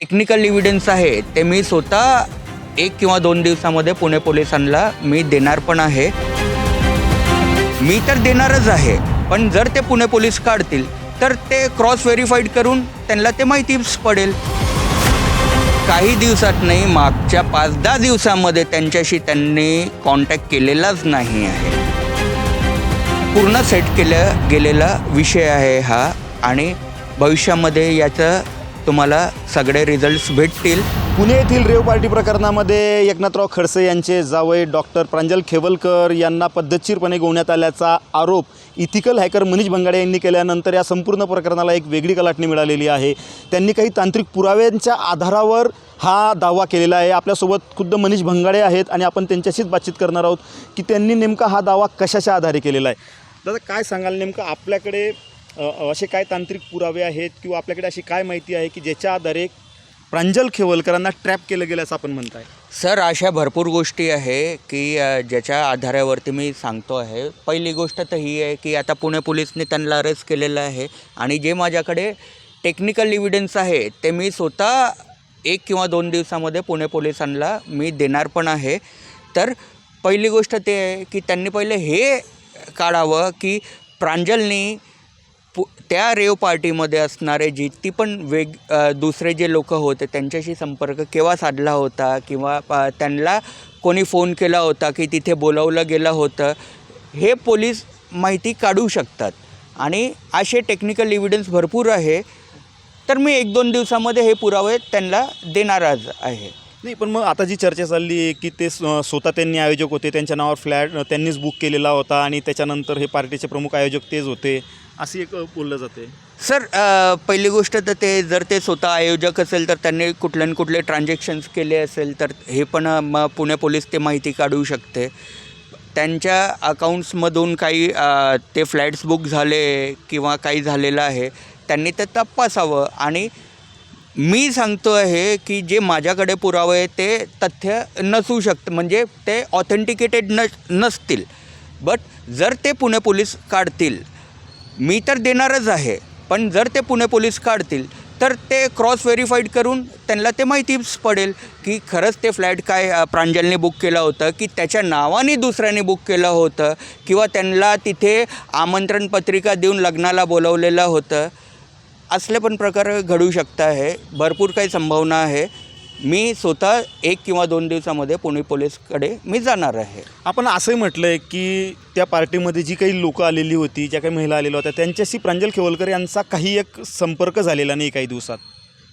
Technical evidence आहे ते मी स्वतः 1 किंवा 2 दिवसामध्ये पुणे पोलिसांना मी देणार पण आहे. मी तर देणारच आहे, पण जर ते पुणे पोलीस काढतील तर ते क्रॉस व्हेरीफाईड करून त्यांना ते माहितीच पडेल. काही दिवसात नाही, मागच्या 5-10 दिवसामध्ये त्यांच्याशी त्यांनी कॉन्टॅक्ट केलेलाच नाही आहे. पूर्ण सेट केला गेलेला विषय आहे हा आणि भविष्यामध्ये याचं तुम्हाला सगळे रिझल्ट्स भेटतील. पुणे येथील रेव पार्टी प्रकरणामध्ये एकनाथराव खडसे यांचे जावई डॉक्टर प्रांजल खेवलकर यांना पद्धतशीरपणे गोवण्यात आल्याचा आरोप इथिकल हॅकर मनीष भंगाडे यांनी केल्यानंतर या संपूर्ण प्रकरणाला एक वेगळी कलाटणी मिळालेली आहे. त्यांनी काही तांत्रिक पुराव्यांच्या आधारावर हा दावा केलेला आहे. आपल्यासोबत खुद्द मनीष भंगाडे आहेत आणि आपण त्यांच्याशीच बातचीत करणार आहोत की त्यांनी नेमका हा दावा कशाच्या आधारे केलेला आहे. दादा, काय सांगाल, नेमकं आपल्याकडे असे काय तांत्रिक पुरावे आहेत किंवा आपल्याकडे अशी काय माहिती आहे की ज्याच्या आधारे प्रांजल खेवलकरांना ट्रॅप केलं गेलं असं आपण म्हणताय? सर, अशा भरपूर गोष्टी आहे की ज्याच्या आधारावरती मी सांगतो आहे. पहिली गोष्ट तर ही आहे की आता पुणे पोलिसने त्यांना अरेस्ट केलेलं आहे आणि जे माझ्याकडे टेक्निकल एव्हिडन्स आहे ते मी स्वतः 1 किंवा 2 दिवसामध्ये पुणे पोलिसांना मी देणार पण आहे. तर पहिली गोष्ट ते आहे की त्यांनी पहिले हे काढावं की प्रांजलनी त्या रेव पार्टीमध्ये असणारे जितकी पण दुसरे जे लोक होते त्यांच्याशी संपर्क केव्हा साधला होता किंवा त्यांना कोणी फोन केला होता की तिथे बोलावलं गेलं होतं, हे पोलीस माहिती काढू शकतात आणि असे टेक्निकल एव्हिडन्स भरपूर आहे. तर मी 1-2 दिवसामध्ये हे पुरावे त्यांना देणारच आहे. नाही, पण मग आता जी चर्चा चालली आहे की ते स्वतः त्यांनी आयोजक होते, त्यांच्या नावावर फ्लॅट त्यांनीच बुक केलेला होता आणि त्याच्यानंतर हे पार्टीचे प्रमुख आयोजक तेच होते, अशी एक बोललं जाते. सर, पहिली गोष्ट तर ते जर ते स्वतः आयोजक असेल तर त्यांनी कुठले न कुठले ट्रान्झॅक्शन्स केले असेल तर हे पण पुणे पोलीस ते माहिती काढू शकते. त्यांच्या अकाउंट्समधून काही ते फ्लॅट्स बुक झाले किंवा काही झालेलं आहे त्यांनी ते तपासावं. आणि मी सांगतो आहे की जे माझ्याकडे पुरावे ते तथ्य नसू शकतं, म्हणजे ते ऑथेंटिकेटेड नसतील. बट जर ते पुणे पोलीस काढतील, मी तर देणारच आहे, पण जर ते पुणे पोलीस काढतील तर ते क्रॉस व्हेरीफाईड करून त्यांना ते माहितीच पडेल की खरंच ते फ्लॅट काय प्रांजलने बुक केलं होतं की त्याच्या नावाने दुसऱ्याने बुक केलं होतं किंवा त्यांना तिथे आमंत्रण पत्रिका देऊन लग्नाला बोलवलेलं होतं. असले पण प्रकार घडू शकता आहे. भरपूर काही संभावना आहे. मी स्वतः 1 किंवा 2 दिवसामध्ये पुणे पोलीसकडे मी जाणार आहे. आपण असंही म्हटलं आहे की त्या पार्टीमध्ये जी काही लोकं आलेली होती, ज्या काही महिला आलेल्या होत्या, त्यांच्याशी प्रांजल खेवलकर यांचा काही एक संपर्क झालेला नाही काही दिवसात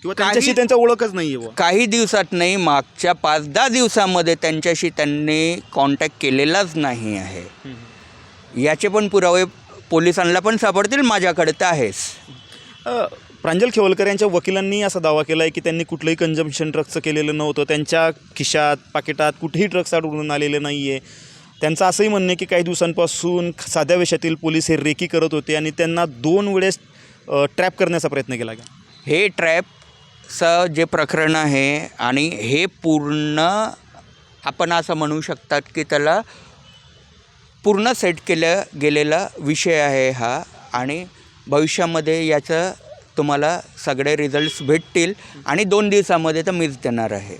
किंवा त्यांच्याशी त्यांचा ओळखच नाही आहे. काही दिवसात नाही, मागच्या 5-10 दिवसामध्ये त्यांच्याशी त्यांनी कॉन्टॅक्ट केलेलाच नाही आहे. याचे पण पुरावे पोलिसांना पण सापडतील, माझ्याकडे तर आहेच. प्रांजल खेवलकर यांच्या वकिलांनी असा दावा केला आहे की त्यांनी कुठलंही कन्झम्पशन ड्रग्सचं केलेलं नव्हतं. त्यांच्या खिशात, पाकिटात कुठेही ड्रग्स आढळून आलेले नाही आहे. त्यांचं असंही म्हणणं आहे की काही दिवसांपासून साध्या वेशातील पोलीस हे रेकी करत होते आणि त्यांना 2 वेळेस ट्रॅप करण्याचा प्रयत्न केला गया. हे ट्रॅपचं जे प्रकरण आहे आणि हे पूर्ण आपण असं म्हणू शकतात की त्याला पूर्ण सेट केलं गेलेला विषय आहे हा आणि भविष्यामध्ये याचं तुम्हाला सगळे रिझल्ट्स भेटतील आणि 2 दिवसामध्ये तर मीच देणार आहे.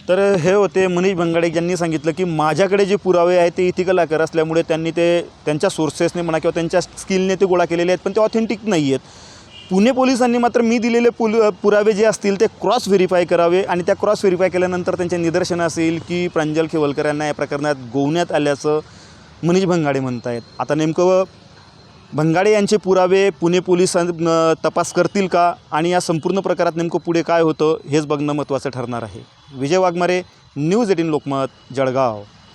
तर हे होते मनीष भंगाडे यांनी सांगितलं की माझ्याकडे जे पुरावे आहेत ते इथिकल हॅकर असल्यामुळे त्यांनी ते त्यांच्या सोर्सेसने म्हणा किंवा त्यांच्या स्किलने ते गोळा केलेले आहेत, पण ते ऑथेंटिक नाही आहेत. पुणे पोलिसांनी मात्र मी दिलेले पुरावे जे असतील ते क्रॉस व्हेरीफाय करावे आणि त्या क्रॉस व्हेरीफाय केल्यानंतर त्यांचे निदर्शन असेल की प्रांजल खेवलकर यांना या प्रकरणात गोवण्यात आल्याचं मनीष भंगाडे म्हणत आहेत. आता नेमकं भंगाडे यांचे पुरावे पुणे पोलीस तपास करतील का आणि या संपूर्ण प्रकारात नेमकं पुढे काय होतं हेच बघणं महत्त्वाचं ठरणार आहे. विजय वाघमारे, न्यूज 18 लोकमत, जळगाव.